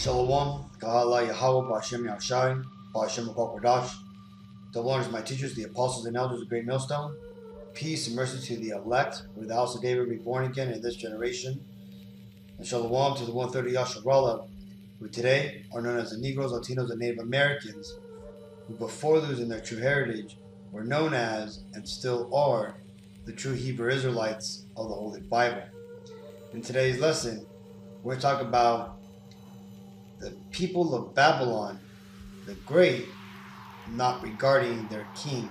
Shalom, Kahala Yahweh, Ba'ashem Yahushai, Ba'ashem Kodash. The Lord is my teachers, the apostles and elders of Great Millstone. Peace and mercy to the elect, where the house of David be born again in this generation. And Shalom to the 130 Yasharallah, who today are known as the Negroes, Latinos, and Native Americans, who before losing their true heritage were known as, and still are, the true Hebrew Israelites of the Holy Bible. In today's lesson, we're going to talk about the people of Babylon the Great not regarding their king.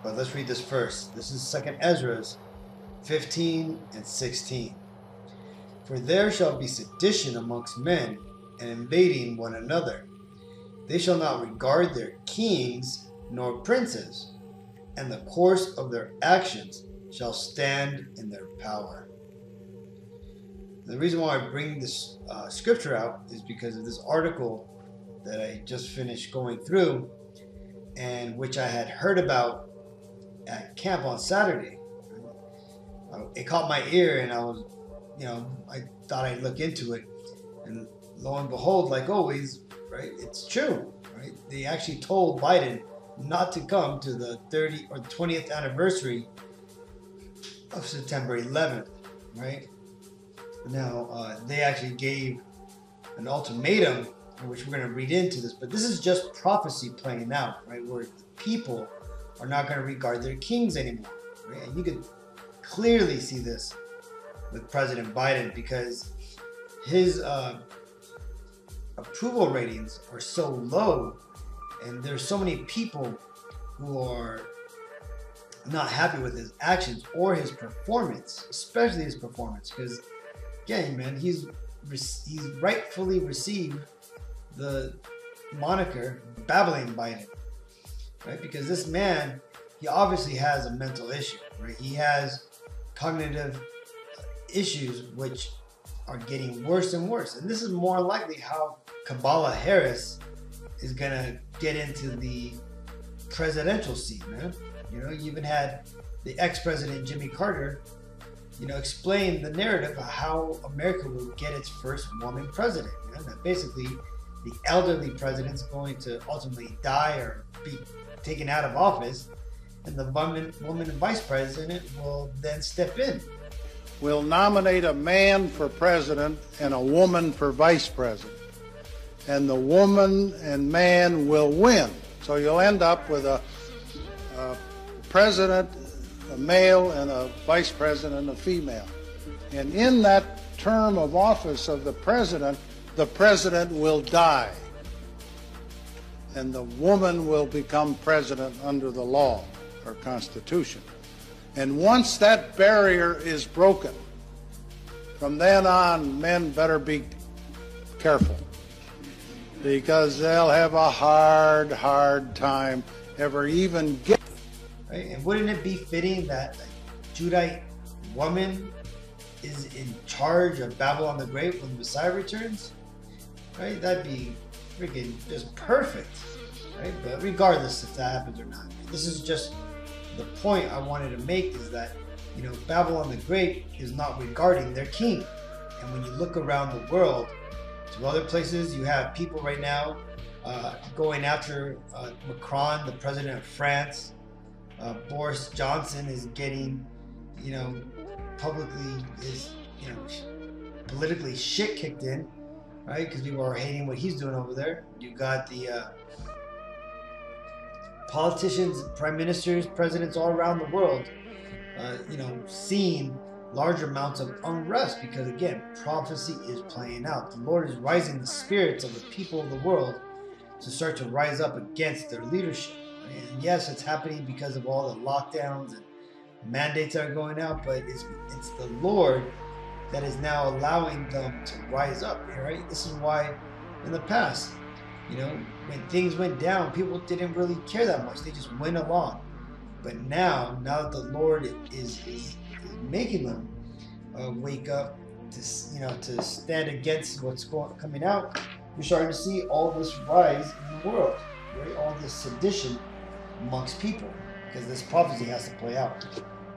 But let's read this first. This is 2 Ezra 15 and 16. For there shall be sedition amongst men, and invading one another. They shall not regard their kings nor princes, and the course of their actions shall stand in their power. The reason why I bring this scripture out is because of this article that I just finished going through, and which I had heard about at camp on Saturday. It caught my ear, and I was, I thought I'd look into it, and lo and behold, like always, right, it's true, right? They actually told Biden not to come to the 30th or 20th anniversary of September 11th, right? Now, they actually gave an ultimatum, which we're going to read into this, but this is just prophecy playing out, right? Where the people are not going to regard their kings anymore, right? And you can clearly see this with President Biden, because his approval ratings are so low, and there's so many people who are not happy with his actions or his performance, especially his performance, because again, man, he's rightfully received the moniker Babylon Biden, right? Because this man, he obviously has a mental issue, right? He has cognitive issues which are getting worse and worse. And this is more likely how Kamala Harris is going to get into the presidential seat, man. You even had the ex-president Jimmy Carter, explain the narrative of how America will get its first woman president. That basically the elderly president's going to ultimately die or be taken out of office, and the woman vice president will then step in. We'll nominate a man for president and a woman for vice president. And the woman and man will win. So you'll end up with a president, a male, and a vice president, a female. And in that term of office of the president will die. And the woman will become president under the law or constitution. And once that barrier is broken, from then on, men better be careful, because they'll have a hard time ever even getting. Right? And wouldn't it be fitting that a Judite woman is in charge of Babylon the Great when the Messiah returns? Right? That'd be freaking just perfect, right? But regardless if that happens or not, this is just the point I wanted to make, is that, Babylon the Great is not regarding their king. And when you look around the world to other places, you have people right now going after Macron, the president of France. Boris Johnson is getting, publicly is, politically shit kicked in, right? Because people are hating what he's doing over there. You got the politicians, prime ministers, presidents all around the world, seeing large amounts of unrest, because again, prophecy is playing out. The Lord is rising the spirits of the people of the world to start to rise up against their leadership. And yes, it's happening because of all the lockdowns and mandates that are going out, but it's the Lord that is now allowing them to rise up, right? This is why in the past, when things went down, people didn't really care that much. They just went along. But now that the Lord is making them wake up to stand against what's coming out, you're starting to see all this rise in the world, right? All this sedition amongst people, because this prophecy has to play out.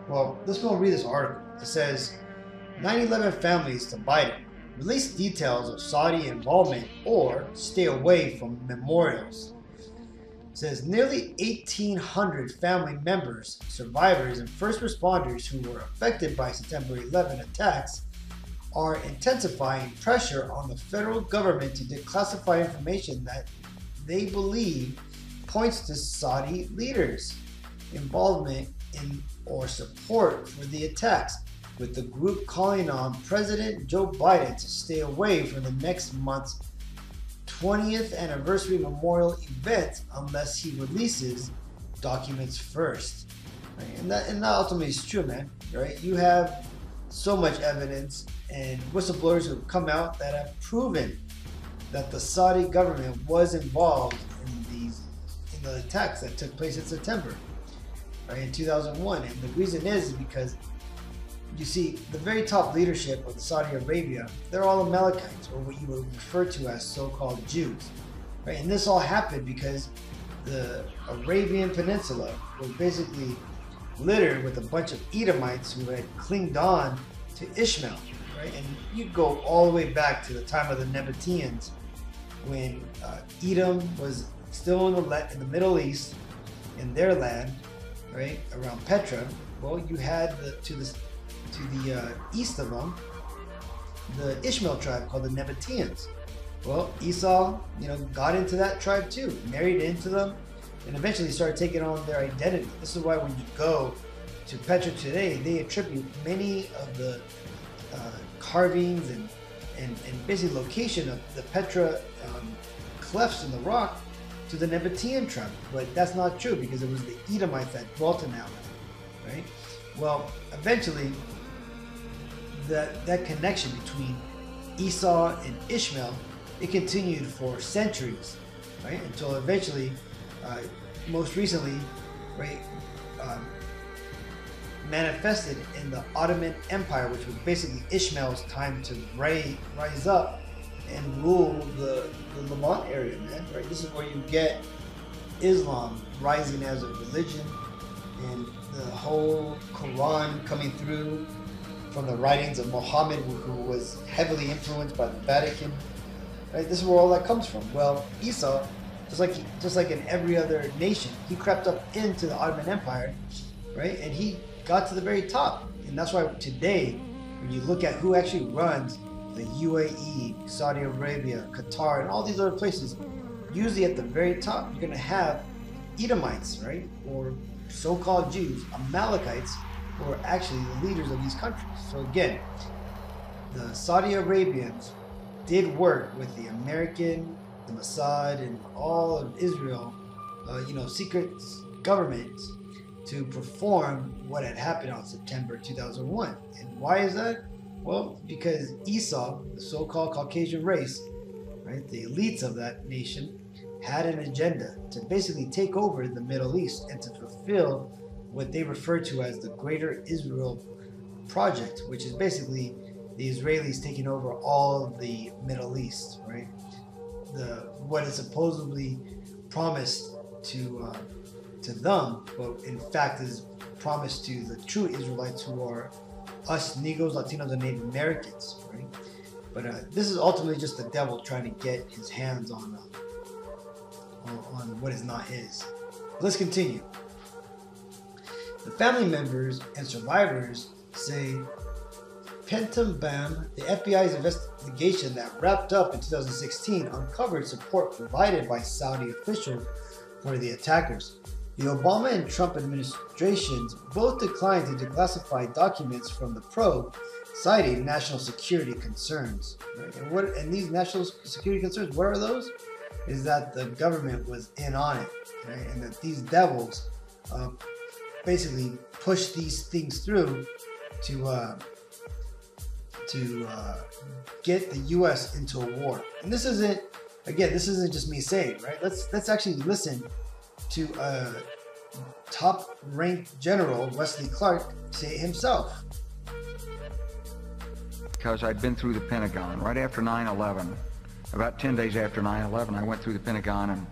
Well, let's go and read this article. It says 9/11 families to Biden. release details of Saudi involvement or stay away from memorials. It says nearly 1,800 family members, survivors, and first responders who were affected by September 11 attacks are intensifying pressure on the federal government to declassify information that they believe points to Saudi leaders' involvement in or support for the attacks, with the group calling on President Joe Biden to stay away from the next month's 20th anniversary memorial event unless he releases documents first. Right? And that ultimately is true, man. Right? You have so much evidence and whistleblowers who have come out that have proven that the Saudi government was involved in the attacks that took place in September, right, in 2001. And the reason is because you see the very top leadership of Saudi Arabia, they're all Amalekites, or what you would refer to as so-called Jews, right? And this all happened because the Arabian Peninsula was basically littered with a bunch of Edomites who had clinged on to Ishmael, right? And you go all the way back to the time of the Nabateans, when Edom was still in the Middle East, in their land, right, around Petra. Well, you had to the east of them, the Ishmael tribe called the Nabateans. Well, Esau, got into that tribe too, married into them, and eventually started taking on their identity. This is why when you go to Petra today, they attribute many of the carvings and basically location of the Petra clefts in the rock to the Nabatean tribe. But that's not true, because it was the Edomites that dwelt in that land, right? Well, eventually, that connection between Esau and Ishmael, it continued for centuries, right? Until eventually, most recently, right, manifested in the Ottoman Empire, which was basically Ishmael's time to rise up and rule the Levant area, man, right? This is where you get Islam rising as a religion, and the whole Quran coming through from the writings of Muhammad, who was heavily influenced by the Vatican, right? This is where all that comes from. Well, Esau, just like in every other nation, he crept up into the Ottoman Empire, right? And he got to the very top. And that's why today, when you look at who actually runs the UAE, Saudi Arabia, Qatar, and all these other places, usually at the very top, you're going to have Edomites, right? Or so-called Jews, Amalekites, who are actually the leaders of these countries. So again, the Saudi Arabians did work with the American, the Mossad, and all of Israel, secret governments to perform what had happened on September 2001. And why is that? Well, because Esau, the so-called Caucasian race, right, the elites of that nation, had an agenda to basically take over the Middle East and to fulfill what they refer to as the Greater Israel Project, which is basically the Israelis taking over all of the Middle East, right? What is supposedly promised to them, but in fact is promised to the true Israelites, who are us Negroes, Latinos, and Native Americans, right? But this is ultimately just the devil trying to get his hands on what is not his. Let's continue. The family members and survivors say Pentum Bam, the FBI's investigation that wrapped up in 2016, uncovered support provided by Saudi officials for the attackers. The Obama and Trump administrations both declined to declassify documents from the probe, citing national security concerns. Right? And these national security concerns, what are those? Is that the government was in on it, right? And that these devils basically pushed these things through to get the U.S. into a war. And this isn't just me saying, right? Let's actually listen to top-ranked General Wesley Clark say it himself. Because I'd been through the Pentagon right after 9/11. About 10 days after 9/11, I went through the Pentagon and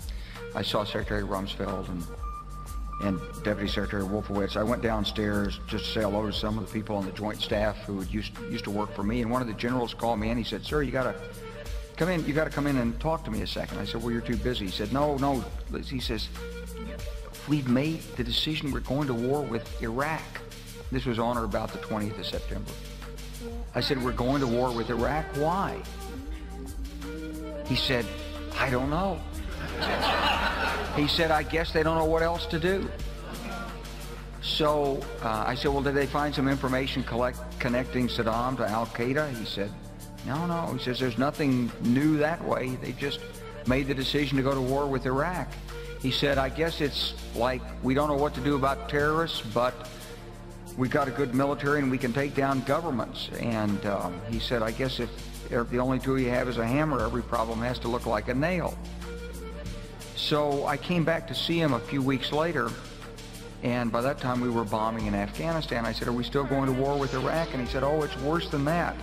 I saw Secretary Rumsfeld, and and Deputy Secretary Wolfowitz, I went downstairs just to say hello to some of the people on the Joint Staff who used to work for me, and one of the generals called me and he said, "Sir, you got to come in and talk to me a second." I said, "Well, you're too busy." He said, No. He says, "We've made the decision. We're going to war with Iraq." This was on or about the 20th of September. I said, "We're going to war with Iraq. Why?" He said, "I don't know." He said, "I guess they don't know what else to do." So I said, "Well, did they find some information connecting Saddam to Al-Qaeda?" He said, No. He says, "There's nothing new that way. They just made the decision to go to war with Iraq." He said, "I guess it's like we don't know what to do about terrorists, but we've got a good military and we can take down governments." And he said, "I guess if the only tool you have is a hammer, every problem has to look like a nail." So I came back to see him a few weeks later, and by that time we were bombing in Afghanistan. I said, "Are we still going to war with Iraq?" And he said, "Oh, it's worse than that."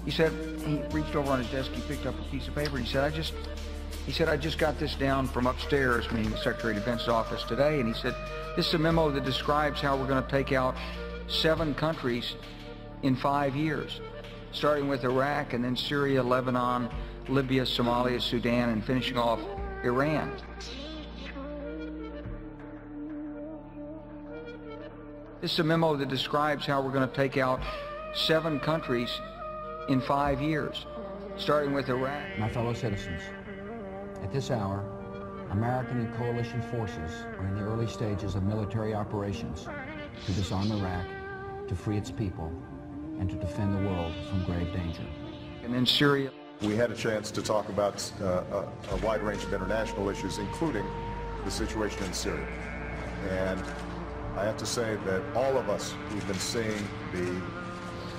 He said, he reached over on his desk, he picked up a piece of paper, and he said, I just got this down from upstairs, meaning the Secretary of Defense's office today, and he said, "This is a memo that describes how we're going to take out 7 countries in 5 years, starting with Iraq and then Syria, Lebanon, Libya, Somalia, Sudan, and finishing off Iran." This is a memo that describes how we're going to take out 7 countries in 5 years, starting with Iraq. My fellow citizens, at this hour, American and coalition forces are in the early stages of military operations to disarm Iraq, to free its people, and to defend the world from grave danger. And then Syria. We had a chance to talk about a wide range of international issues, including the situation in Syria. And I have to say that all of us who've been seeing the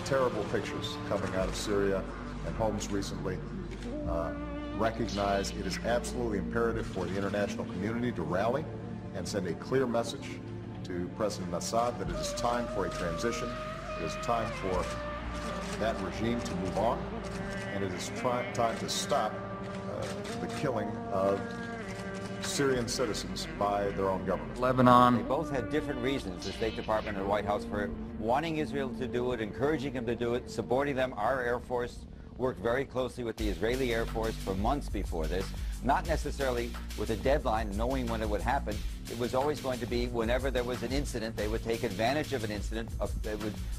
terrible pictures coming out of Syria and Homs recently recognize it is absolutely imperative for the international community to rally and send a clear message to President Assad that it is time for a transition, it is time for that regime to move on, and it is time to stop the killing of Syrian citizens by their own government. Lebanon. They both had different reasons, the State Department and the White House, for wanting Israel to do it, encouraging them to do it, supporting them. Our Air Force worked very closely with the Israeli Air Force for months before this, not necessarily with a deadline, knowing when it would happen. It was always going to be whenever there was an incident, they would take advantage of an incident.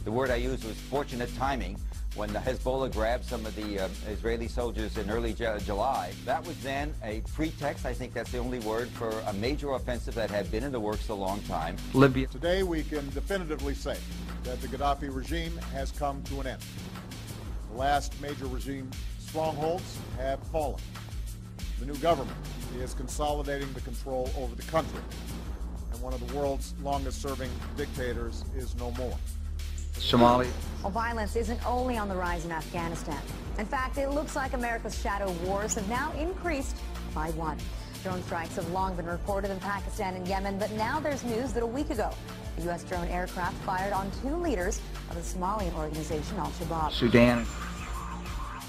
The word I used was fortunate timing. When the Hezbollah grabbed some of the Israeli soldiers in early July, that was then a pretext, I think that's the only word, for a major offensive that had been in the works a long time. Libya. Today we can definitively say that the Gaddafi regime has come to an end. The last major regime strongholds have fallen. The new government is consolidating the control over the country, and one of the world's longest-serving dictators is no more. Somalia. Well, violence isn't only on the rise in Afghanistan. In fact, it looks like America's shadow wars have now increased by 1. Drone strikes have long been reported in Pakistan and Yemen, but now there's news that a week ago, a U.S. drone aircraft fired on 2 leaders of the Somalian organization Al-Shabaab. Sudan.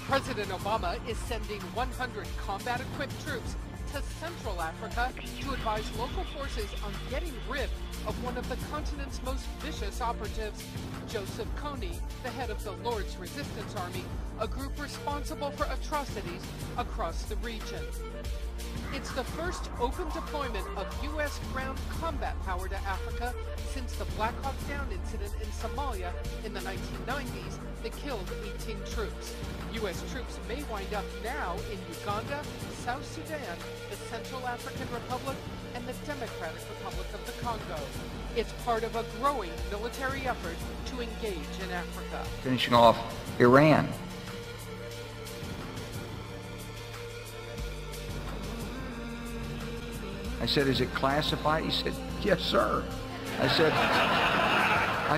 President Obama is sending 100 combat-equipped troops to Central Africa to advise local forces on getting rid of one of the continent's most vicious operatives, Joseph Kony, the head of the Lord's Resistance Army, a group responsible for atrocities across the region. It's the first open deployment of U.S. ground combat power to Africa since the Black Hawk Down incident in Somalia in the 1990s that killed 18 troops. U.S. troops may wind up now in Uganda, South Sudan, the Central African Republic, and the Democratic Republic of the Congo. It's part of a growing military effort to engage in Africa. Finishing off Iran. I said, "Is it classified?" He said, "Yes, sir." I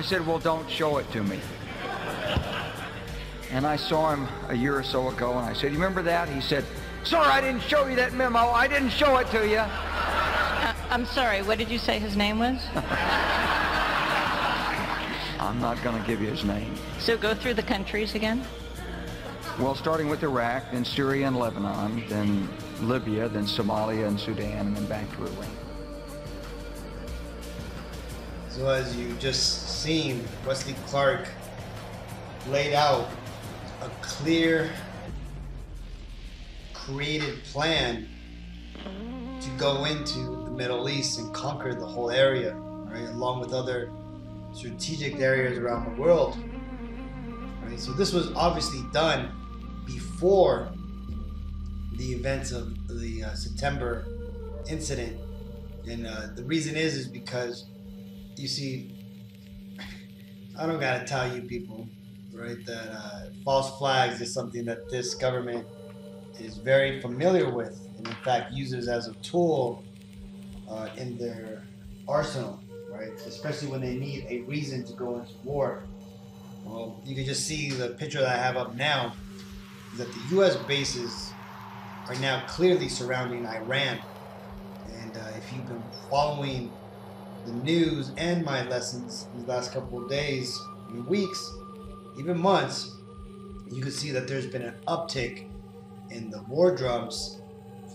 said, "Well, don't show it to me." And I saw him a year or so ago, and I said, "You remember that?" He said, "Sir, I didn't show you that memo. I didn't show it to you." I'm sorry, what did you say his name was? I'm not going to give you his name. So go through the countries again? Well, starting with Iraq, then Syria and Lebanon, then Libya, then Somalia and Sudan, and then back to Iran. So as you just seen, Wesley Clark laid out a clear, created plan to go into the Middle East and conquer the whole area, right, along with other strategic areas around the world. Right? So this was obviously done before the events of the September incident, and the reason is because, you see, I don't gotta tell you people, right, that false flags is something that this government is very familiar with, and in fact uses as a tool in their arsenal, right? Especially when they need a reason to go into war. Well, you can just see the picture that I have up now, is that the U.S. bases are now clearly surrounding Iran. And if you've been following the news and my lessons in the last couple of days, weeks, even months, you can see that there's been an uptick in the war drums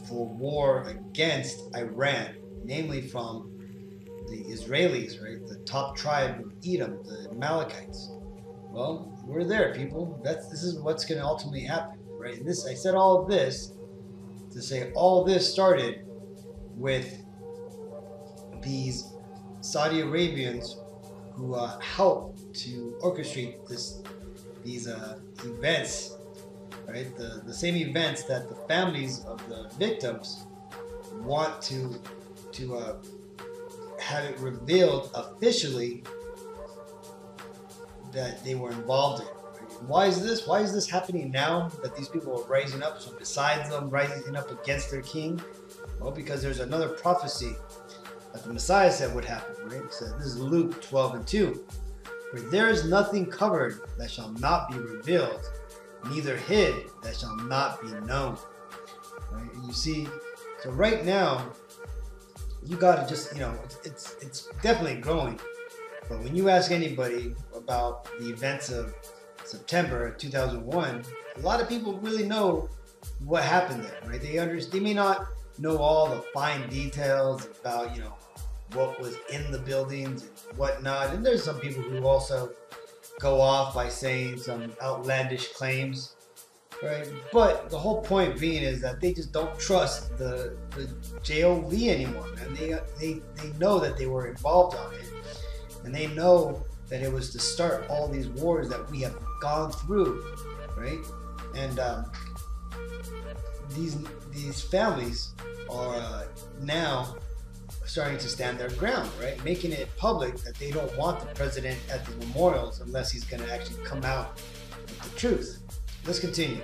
for war against Iran, namely from the Israelis, right? The top tribe of Edom, the Amalekites. Well, we're there, people. This is what's going to ultimately happen, right? And this, I said all of this to say all this started with these Saudi Arabians who helped to orchestrate these events, right? The same events that the families of the victims want to have it revealed officially that they were involved in. Why is this? Why is this happening now that these people are rising up? So besides them rising up against their king, well, because there's another prophecy that the Messiah said would happen, right? So this is Luke 12:2. For there is nothing covered that shall not be revealed, neither hid that shall not be known. Right? And you see, so right now, you gotta just, it's definitely growing. But when you ask anybody about the events of September 2001, a lot of people really know what happened there, right? They may not know all the fine details about, what was in the buildings and whatnot. And there's some people who also go off by saying some outlandish claims, right? But the whole point being is that they just don't trust the JOV anymore, man. They know that they were involved on it, and they know that it was to start all these wars that we have gone through, right? And these families are now starting to stand their ground, right? Making it public that they don't want the president at the memorials unless he's going to actually come out with the truth. Let's continue.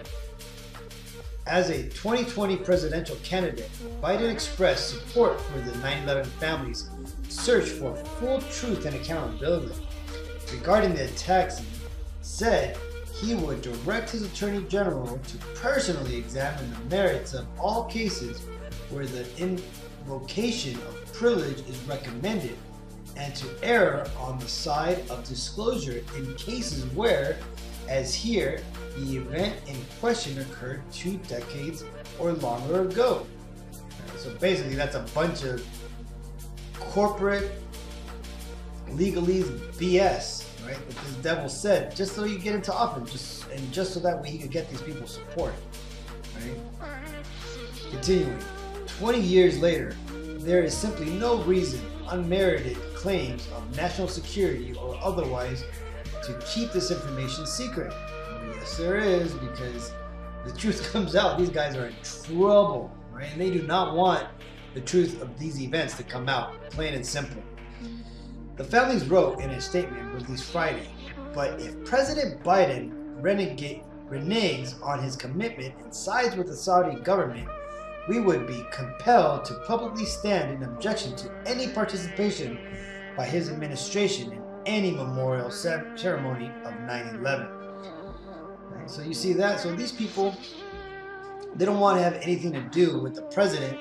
As a 2020 presidential candidate, Biden expressed support for the 9/11 families' search for full truth and accountability regarding the attacks, and said he would direct his attorney general to personally examine the merits of all cases where the invocation of privilege is recommended, and to err on the side of disclosure in cases where, as here, the event in question occurred 2 decades or longer ago. So basically, that's a bunch of corporate legalese BS, right? That this devil said just so you get into office, just so that way he could get these people's support, right? Continuing, 20 years later, there is simply no reason, unmerited claims of national security or otherwise, to keep this information secret. Yes, there is, because the truth comes out. These guys are in trouble, right? And they do not want the truth of these events to come out, plain and simple. The families wrote in a statement released Friday, but if President Biden reneges on his commitment and sides with the Saudi government, we would be compelled to publicly stand in objection to any participation by his administration in any memorial ceremony of 9/11. Right? So you see that? So these people, they don't want to have anything to do with the president,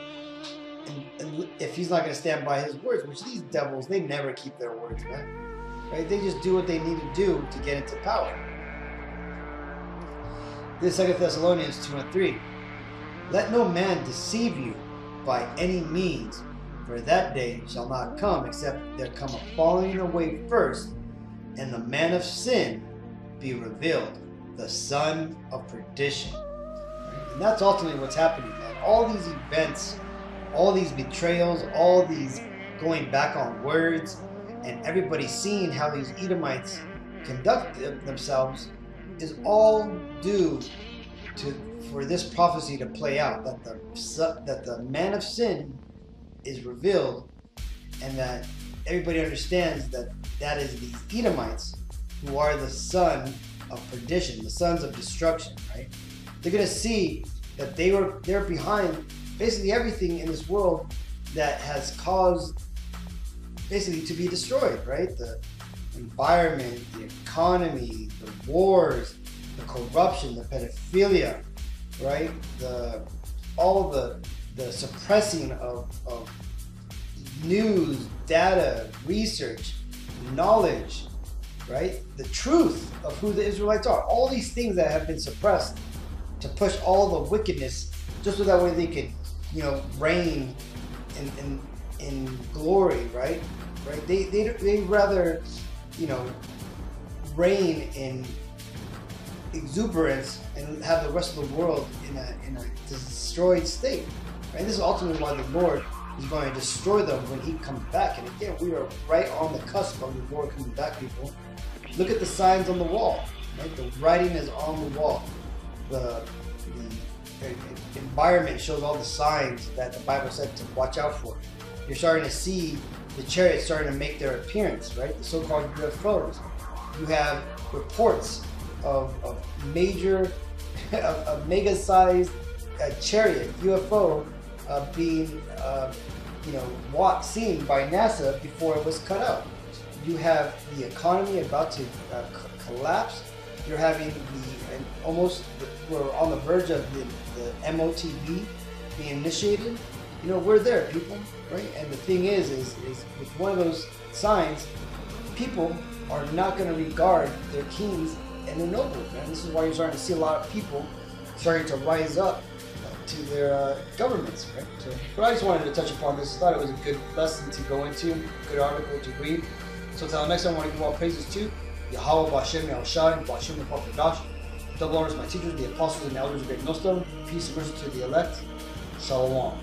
and if he's not going to stand by his words, which these devils, they never keep their words, man. Right? They just do what they need to do to get into power. This is 2 Thessalonians 2:3. Let no man deceive you by any means, For that day shall not come, except there come a falling away first, and the man of sin be revealed, the son of perdition. Right? And that's ultimately what's happening, man. All these events, all these betrayals, all these going back on words, and everybody seeing how these Edomites conduct themselves is all due for this prophecy to play out, that the man of sin is revealed, and that everybody understands that that is these Edomites who are the son of perdition, the sons of destruction, right? They're gonna see that they're behind basically everything in this world that has caused basically to be destroyed, right? The environment, the economy, the wars, the corruption, the pedophilia, right? All the suppressing of news, data, research, knowledge, right? The truth of who the Israelites are. All these things that have been suppressed to push all the wickedness, just so that way they could, reign in glory, right? Right? They rather, reign in exuberance and have the rest of the world in a destroyed state. Right? This is ultimately why the Lord is going to destroy them when He comes back. And again, we are right on the cusp of the Lord coming back, people. Look at the signs on the wall. Right? The writing is on the wall. The environment shows all the signs that the Bible said to watch out for. You're starting to see the chariots starting to make their appearance, right? The so-called UFOs. You have reports of major, a mega-sized chariot UFO being, seen by NASA before it was cut out. You have the economy about to collapse. You're having we're on the verge of the MOTV being initiated. We're there, people, right? And the thing is with one of those signs, people are not going to regard their kings and their nobles, man. This is why you're starting to see a lot of people starting to rise up to their governments, right? But I just wanted to touch upon this. I thought it was a good lesson to go into, good article to read. So until next time, I want to give all praises to Yahweh, B'Ashem, Yahushai, B'Ashem, the Prophet, double honors my teachers, the apostles and elders of Great Millstone. Peace and mercy to the elect. Shalom.